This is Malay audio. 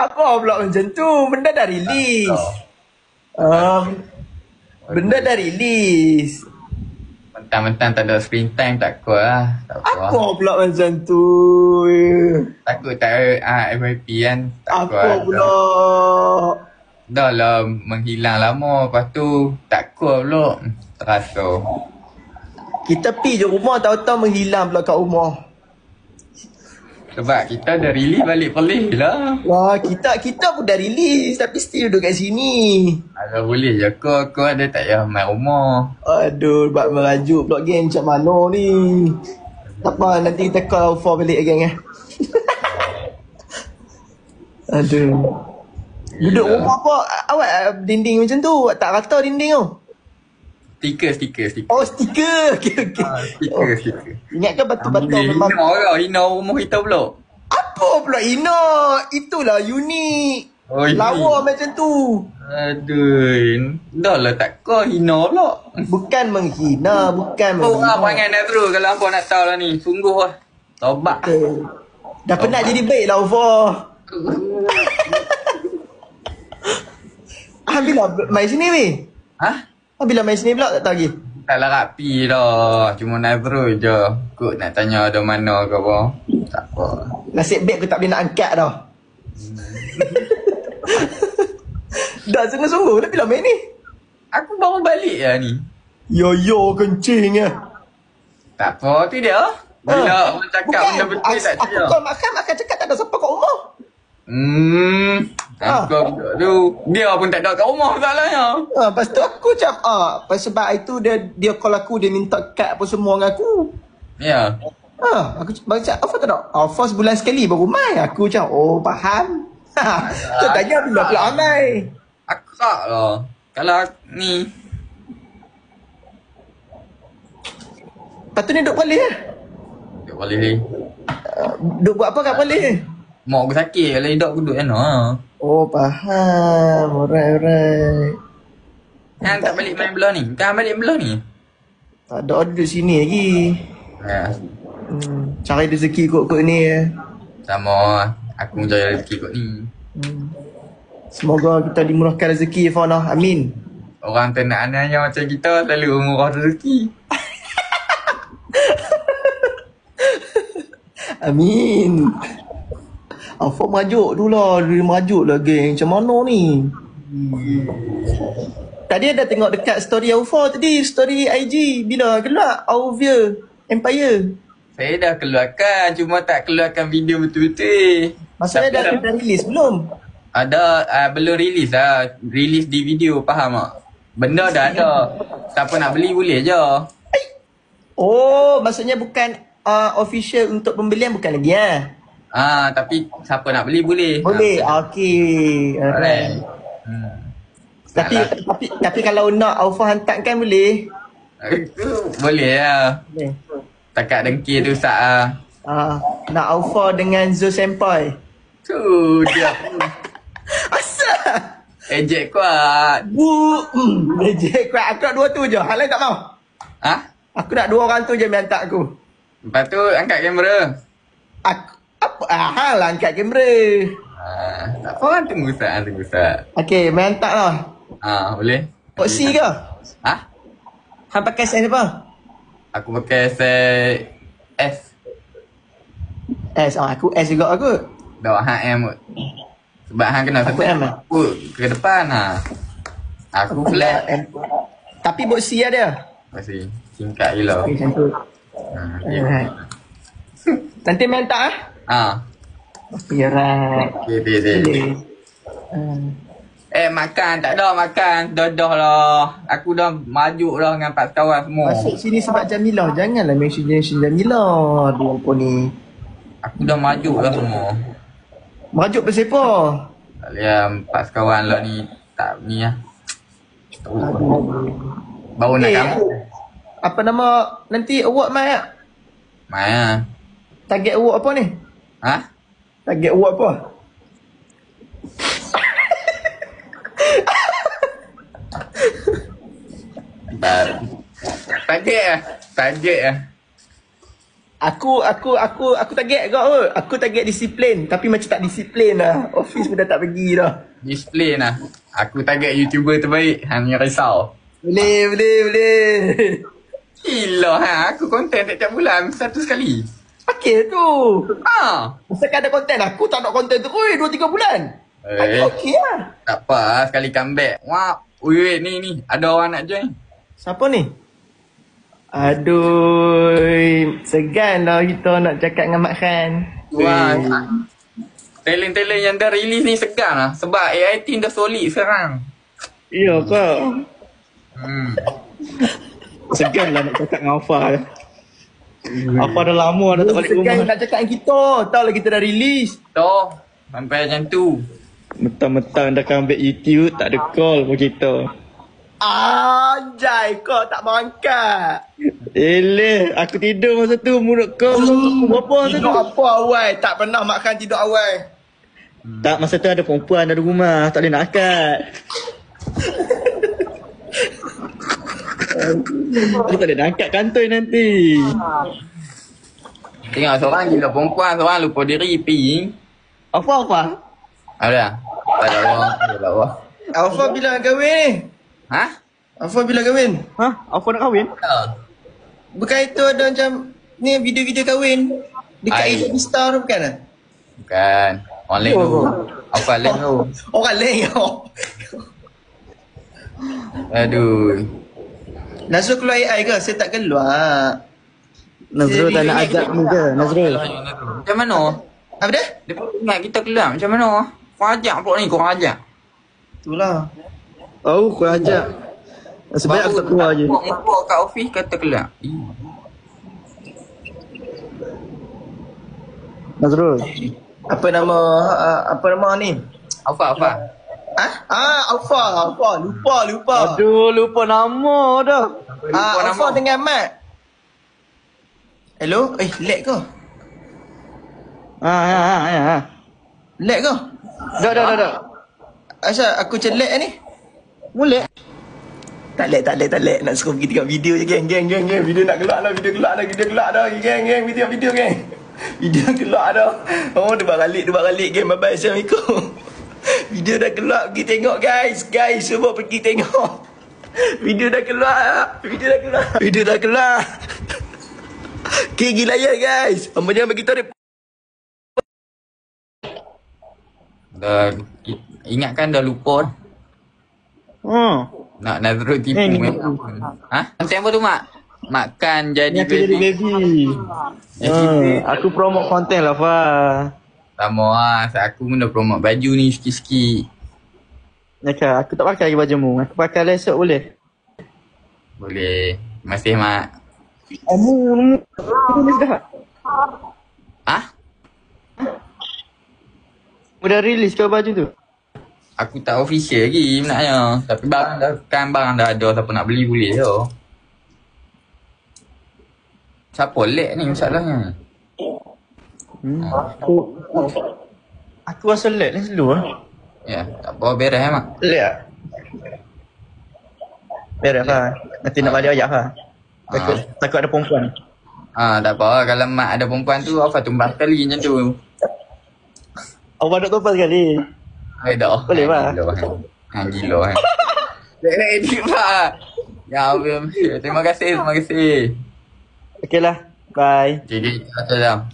Apa pula macam tu? Benda dah rilis. Benda dah rilis. Mentang-mentang tak ada screen time tak kuat lah. Tak apa. Apa pula macam tu? Takut tak FYP kan. Tak Apa kuat. pula? Dah lah menghilang lama. Lepas tu tak kuat pula. Terasa. Kita pergi je rumah tahu-tahu menghilang pula kat rumah. Sebab kita dah release balik Perlis lah. Wah, kita pun dah rilis tapi still duduk kat sini. Kalau boleh je aku ada tak payah main rumah. Aduh, buat merajuk pula geng macam mana ni. Tak apa, nanti kita call for balik geng Aduh. Duduk rumah apa? Awak dinding macam tu. Awak tak rata dinding tu? Stiker. Oh, stiker. Okay. Stiker. Ingatkan batu-batu memang. Hina rumah kita pula. Apa pula Ina? Itulah unik. Oh, Lawa macam tu. Aduh. Dah lah tak kau hina pula. Bukan menghina, bukan Oh, menghina. perangai nak terus kalau hampa nak tahu lah ni. Sungguh lah. Tobat. Dah penat jadi baik lah Ufa. Bila main sini weh? Ha? Bila main sini pula tak tahu lagi? Taklah rapi dah. Cuma nak terus je. Kut nak tanya ada mana ke apa. Tak apa. Nasib baik aku tak boleh nak angkat dah. Dah sungguh-sungguh dah bila main ni? Aku baru balik lah ni. Yo kencing Tak apa tu dia. Bila orang cakap benda betul tak aku dia. call makan cakap tak ada siapa kat rumah. Aku tu. Dia pun tak ada kat rumah masalahnya. Lepas tu aku macam sebab itu dia call aku, dia minta kad apa semua dengan aku. Ya. Aku baca Alfa tak ada. Alfa sebulan sekali baru main. Aku macam faham. Tu tanya bila pula main. Akak lah. Kalau ni. Lepas tu ni duduk Perlis lah. Tak boleh. Duduk buat apa kat Perlis? Mak aku sakit. Kalau hidup aku duduk sana. Oh faham. Alright. Kan tak balik main belah ni. Kan balik belah ni. Tak ada duduk sini lagi. Ya. Cari rezeki kot ni Sama. Aku mencari rezeki kot ni. Semoga kita dimurahkan rezeki Fana. Amin. Orang tak nak aneh-aneh macam kita selalu murah rezeki. Amin. Alfa merajuk tu lah. Dia merajuk lah geng. Macam mana ni? Tadi ada tengok dekat story Alfa tadi. Story IG. Bila keluar Auvia Empire. Saya dah keluarkan. Cuma tak keluarkan video betul-betul. Maksudnya dah rilis belum? Ada. Belum rilis lah. Rilis di video. Faham tak? Benda dah ada. Siapa nak beli boleh je. Oh, maksudnya bukan official untuk pembelian bukan lagi Tapi siapa nak beli boleh. Boleh. Okey. Alright. Tapi kalau nak Alfa hantarkan boleh. Boleh lah. Boleh. Takat dengki tu sak lah. Nak Alfa dengan Zo Senpai. Tu dia. Asal? Ejek kuat. Ejek kuat. Aku nak dua tu je. Hal lain tak mau. Aku nak dua orang tu je yang hantar aku. Lepas tu angkat kamera. Hal lah angkat kamera. Tak apa kan tunggu sat. Okey, main hantar lah. Boleh. Oksi ke? Han pakai size apa? Aku pakai size S. S. Aku S juga aku. Dah hang M kot. Sebab hang kena Aku M aku ke depan Aku flat. Tapi boksi lah dia. Masih singkat je lah. Macam tu. Nanti main tak Okay, right. Okay. Makan. Tak ada makan. Dah lah. Aku dah maju dah dengan pak kawan semua. Masuk sini sebab Jamilah. Janganlah mention Jamilah. Aduh apa ni. Aku dah maju dah semua. Merajuk pasal apa? Tak boleh pak kawan lah ni. Tak ni lah. Baru nak kamu. Apa nama nanti award mai tak? Mai lah. Target award apa ni? Target award apa? Target lah. Aku target kau kot. Aku target disiplin. Tapi macam tak disiplin lah. Office pun dah tak pergi dah. Display lah. Aku target YouTuber terbaik. Hanya risau. Boleh. Gila aku konten tiap-tiap bulan. Satu sekali. Okey tu. Ha. Misalkan ada konten. Aku tak nak konten tu. 2-3 bulan. Okey lah. Tak apa lah. Sekali comeback. Wah. Wait ni. Ada orang nak join. Siapa ni? Aduh. Segan lah kita nak cakap dengan Mak Khan. Wah. Talent-talent yang dah release ni segan lah. Sebab AI team dah solid sekarang. Ya ke? Segan lah nak cakap dengan Alfa. Alfa dah lama dah tak balik Segan rumah. nak cakap dengan kita. Tahu lah kita dah release. Toh. Sampai macam tu. Mentang-mentang dah comeback YouTube, tak ada call pun kita. Anjay, kau tak mau angkat. Aku tidur masa tu, mulut kau berapa masa tu? Tidur apa awal? Tak pernah makan tidur awal. Tak, masa tu ada perempuan dalam rumah, tak boleh nak angkat. Aku tak boleh nak angkat kantoi nanti. Tengok seorang gila perempuan, seorang lupa diri, ping. Apa? Ada? Tak ada orang. Tak ada orang. Alfa bila kahwin ni? Ha? Alfa bila kahwin? Alfa nak kahwin? Bukan itu ada macam ni video-video kahwin dekat Ai. Asia Star tu bukan lah? Bukan. Orang lain tu. Apa lain tu? Orang lain oh. Aduh. Nazrul keluar AI ke? Saya tak keluar. Nazrul tak nak ajak ni ke? Nazrul. Macam mana? Apa dah? Dia ingat kita keluar macam mana? Kau ajak pula ni, kau ajak. Itulah. Oh, kau ajak. Sebaik aku tak keluar je. Mumpuk kat office kata keluar. Nazrul. Apa nama ni? Apa? Alfa. Lupa. Aduh, lupa nama dah. Alfa dengan Mat. Hello? Lag ke? Lag ke? Dah. Asal aku macam lag ni? Mulai. Tak lag. Nak suruh pergi tengok video je, geng. Video nak keluar dah. Video keluar dah. Geng. Video, geng. Video keluar dah. Oh, dia balik, geng. Bye-bye. Assalamualaikum. Video dah keluar. Pergi tengok, guys. Guys, semua pergi tengok. Video dah keluar. Okay, gila ya, guys. Apa jangan bagi tahu. Dah ingatkan dah lupa. Nak Nazrul tipu ni memang. Konten apa tu mak? Makan jadi Aku jadi baby. Aku promote konten lah, Fa. Sama lah. Aku pun dah promote baju ni sikit-sikit. Aku tak pakai lagi bajumu. Aku pakai lah esok boleh? Boleh. Masih mak. Mu tulis dah. Udah release ke baju tu? Aku tak official lagi sebenarnya. Tapi barang dah ada. Siapa nak beli boleh je. Siapa lag ni masalahnya? Aku rasa lag ni slow lah. Ya, tak apa beres mak. Lag? Biar Fa. Nanti nak balik ayat Fa. Takut ada perempuan. Tak apa. Kalau mak ada perempuan tu, Alfa tumbang sekali macam tu. Awak nak topas sekali. Dah. Boleh, Pak? Gila. Edit, Pak. Ya, terima kasih. Okey lah. Bye. Jadi, assalamualaikum.